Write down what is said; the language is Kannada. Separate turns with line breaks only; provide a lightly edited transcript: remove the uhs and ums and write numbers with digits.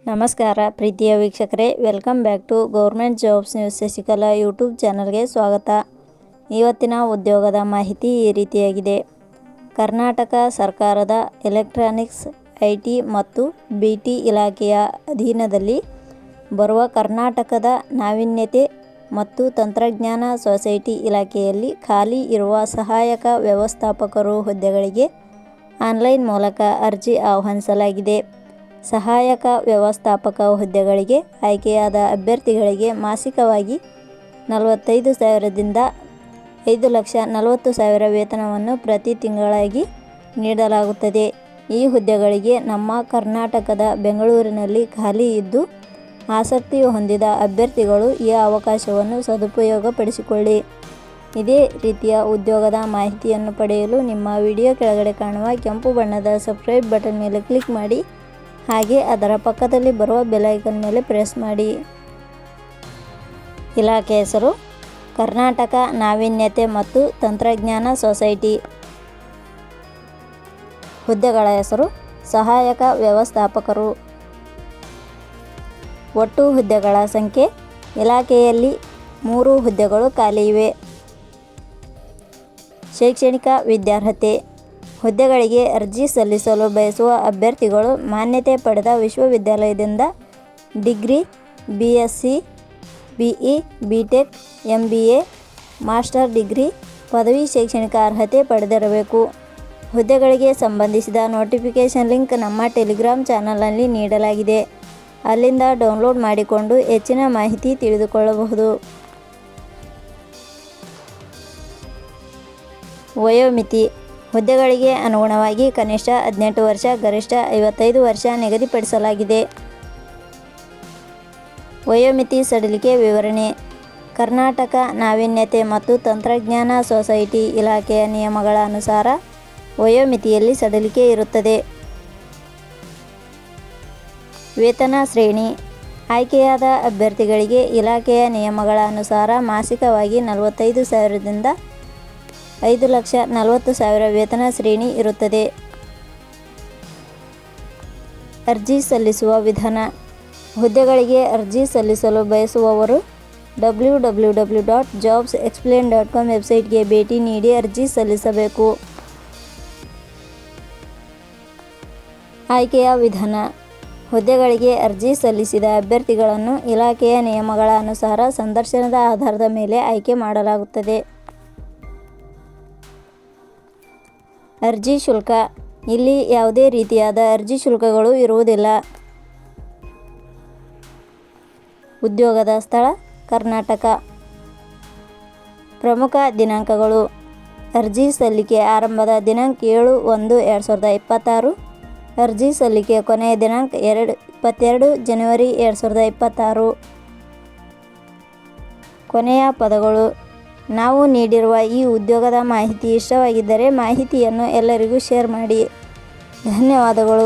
ನಮಸ್ಕಾರ ಪ್ರೀತಿಯ ವೀಕ್ಷಕರೇ, welcome back to government jobs news Shashikala YouTube ಚಾನಲ್ಗೆ ಸ್ವಾಗತ. ಇವತ್ತಿನ ಉದ್ಯೋಗದ ಮಾಹಿತಿ ಈ ರೀತಿಯಾಗಿದೆ. ಕರ್ನಾಟಕ ಸರ್ಕಾರದ ಎಲೆಕ್ಟ್ರಾನಿಕ್ಸ್, ಐಟಿ ಮತ್ತು ಬಿಟಿ ಇಲಾಖೆಯ ಅಧೀನದಲ್ಲಿ ಬರುವ ಕರ್ನಾಟಕದ ನಾವೀನ್ಯತೆ ಮತ್ತು ತಂತ್ರಜ್ಞಾನ ಸೊಸೈಟಿ ಇಲಾಖೆಯಲ್ಲಿ ಖಾಲಿ ಇರುವ ಸಹಾಯಕ ವ್ಯವಸ್ಥಾಪಕರು ಹುದ್ದೆಗಳಿಗೆ ಆನ್ಲೈನ್ ಮೂಲಕ ಅರ್ಜಿ ಆಹ್ವಾನಿಸಲಾಗಿದೆ. ಸಹಾಯಕ ವ್ಯವಸ್ಥಾಪಕ ಹುದ್ದೆಗಳಿಗೆ ಆಯ್ಕೆಯಾದ ಅಭ್ಯರ್ಥಿಗಳಿಗೆ ಮಾಸಿಕವಾಗಿ 45,000 ದಿಂದ 5,40,000 ವೇತನವನ್ನು ಪ್ರತಿ ತಿಂಗಳಾಗಿ ನೀಡಲಾಗುತ್ತದೆ. ಈ ಹುದ್ದೆಗಳಿಗೆ ನಮ್ಮ ಕರ್ನಾಟಕದ ಬೆಂಗಳೂರಿನಲ್ಲಿ ಖಾಲಿ ಇದ್ದು, ಆಸಕ್ತಿ ಹೊಂದಿದ ಅಭ್ಯರ್ಥಿಗಳು ಈ ಅವಕಾಶವನ್ನು ಸದುಪಯೋಗಪಡಿಸಿಕೊಳ್ಳಿ. ಇದೇ ರೀತಿಯ ಉದ್ಯೋಗದ ಮಾಹಿತಿಯನ್ನು ಪಡೆಯಲು ನಿಮ್ಮ ವಿಡಿಯೋ ಕೆಳಗಡೆ ಕಾಣುವ ಕೆಂಪು ಬಣ್ಣದ ಸಬ್ಸ್ಕ್ರೈಬ್ ಬಟನ್ ಮೇಲೆ ಕ್ಲಿಕ್ ಮಾಡಿ, ಹಾಗೆ ಅದರ ಪಕ್ಕದಲ್ಲಿ ಬರುವ ಬೆಲ್ ಐಕಾನ್ ಮೇಲೆ ಪ್ರೆಸ್ ಮಾಡಿ. ಇಲಾಖೆ ಹೆಸರು ಕರ್ನಾಟಕ ನಾವೀನ್ಯತೆ ಮತ್ತು ತಂತ್ರಜ್ಞಾನ ಸೊಸೈಟಿ. ಹುದ್ದೆಗಳ ಹೆಸರು ಸಹಾಯಕ ವ್ಯವಸ್ಥಾಪಕರು. ಒಟ್ಟು ಹುದ್ದೆಗಳ ಸಂಖ್ಯೆ ಇಲಾಖೆಯಲ್ಲಿ 3 ಹುದ್ದೆಗಳು ಖಾಲಿ ಇವೆ. ಶೈಕ್ಷಣಿಕ ವಿದ್ಯಾರ್ಹತೆ. ಹುದ್ದೆಗಳಿಗೆ ಅರ್ಜಿ ಸಲ್ಲಿಸಲು ಬಯಸುವ ಅಭ್ಯರ್ಥಿಗಳು ಮಾನ್ಯತೆ ಪಡೆದ ವಿಶ್ವವಿದ್ಯಾಲಯದಿಂದ degree, BSc, BE, BTech, MBA, master degree, ಪದವಿ ಶೈಕ್ಷಣಿಕ ಅರ್ಹತೆ ಪಡೆದಿರಬೇಕು. ಹುದ್ದೆಗಳಿಗೆ ಸಂಬಂಧಿಸಿದ ನೋಟಿಫಿಕೇಷನ್ ಲಿಂಕ್ ನಮ್ಮ ಟೆಲಿಗ್ರಾಮ್ ಚಾನಲ್ನಲ್ಲಿ ನೀಡಲಾಗಿದೆ. ಅಲ್ಲಿಂದ ಡೌನ್ಲೋಡ್ ಮಾಡಿಕೊಂಡು ಹೆಚ್ಚಿನ ಮಾಹಿತಿ ತಿಳಿದುಕೊಳ್ಳಬಹುದು. ವಯೋಮಿತಿ. ಹುದ್ದೆಗಳಿಗೆ ಅನುಗುಣವಾಗಿ ಕನಿಷ್ಠ 18 ವರ್ಷ, ಗರಿಷ್ಠ 55 ವರ್ಷ ನಿಗದಿಪಡಿಸಲಾಗಿದೆ. ವಯೋಮಿತಿ ಸಡಿಲಿಕೆ ವಿವರಣೆ. ಕರ್ನಾಟಕ ನಾವೀನ್ಯತೆ ಮತ್ತು ತಂತ್ರಜ್ಞಾನ ಸೊಸೈಟಿ ಇಲಾಖೆಯ ನಿಯಮಗಳ ಅನುಸಾರ ವಯೋಮಿತಿಯಲ್ಲಿ ಸಡಿಲಿಕೆ ಇರುತ್ತದೆ. ವೇತನ ಶ್ರೇಣಿ. ಆಯ್ಕೆಯಾದ ಅಭ್ಯರ್ಥಿಗಳಿಗೆ ಇಲಾಖೆಯ ನಿಯಮಗಳ ಅನುಸಾರ ಮಾಸಿಕವಾಗಿ 45,000 ದಿಂದ 5,40,000 ವೇತನ ಶ್ರೇಣಿ ಇರುತ್ತದೆ. ಅರ್ಜಿ ಸಲ್ಲಿಸುವ ವಿಧಾನ. ಹುದ್ದೆಗಳಿಗೆ ಅರ್ಜಿ ಸಲ್ಲಿಸಲು ಬಯಸುವವರು www.jobsexplain.com ವೆಬ್ಸೈಟ್ಗೆ ಭೇಟಿ ನೀಡಿ ಅರ್ಜಿ ಸಲ್ಲಿಸಬೇಕು. ಆಯ್ಕೆಯ ವಿಧಾನ. ಹುದ್ದೆಗಳಿಗೆ ಅರ್ಜಿ ಸಲ್ಲಿಸಿದ ಅಭ್ಯರ್ಥಿಗಳನ್ನು ಇಲಾಖೆಯ ನಿಯಮಗಳ ಅನುಸಾರ ಸಂದರ್ಶನದ ಆಧಾರದ ಮೇಲೆ ಆಯ್ಕೆ ಮಾಡಲಾಗುತ್ತದೆ. ಅರ್ಜಿ ಶುಲ್ಕ. ಇಲ್ಲಿ ಯಾವುದೇ ರೀತಿಯಾದ ಅರ್ಜಿ ಶುಲ್ಕಗಳು ಇರುವುದಿಲ್ಲ. ಉದ್ಯೋಗದ ಸ್ಥಳ ಕರ್ನಾಟಕ. ಪ್ರಮುಖ ದಿನಾಂಕಗಳು. ಅರ್ಜಿ ಸಲ್ಲಿಕೆ ಆರಂಭದ ದಿನಾಂಕ 7/1/2026. ಅರ್ಜಿ ಸಲ್ಲಿಕೆ ಕೊನೆಯ ದಿನಾಂಕ 22 ಜನವರಿ 2026. ಕೊನೆಯ ಪದಗಳು. ನಾವು ನೀಡಿರುವ ಈ ಉದ್ಯೋಗದ ಮಾಹಿತಿ ಇಷ್ಟವಾಗಿದ್ದರೆ ಮಾಹಿತಿಯನ್ನು ಎಲ್ಲರಿಗೂ ಶೇರ್ ಮಾಡಿ. ಧನ್ಯವಾದಗಳು.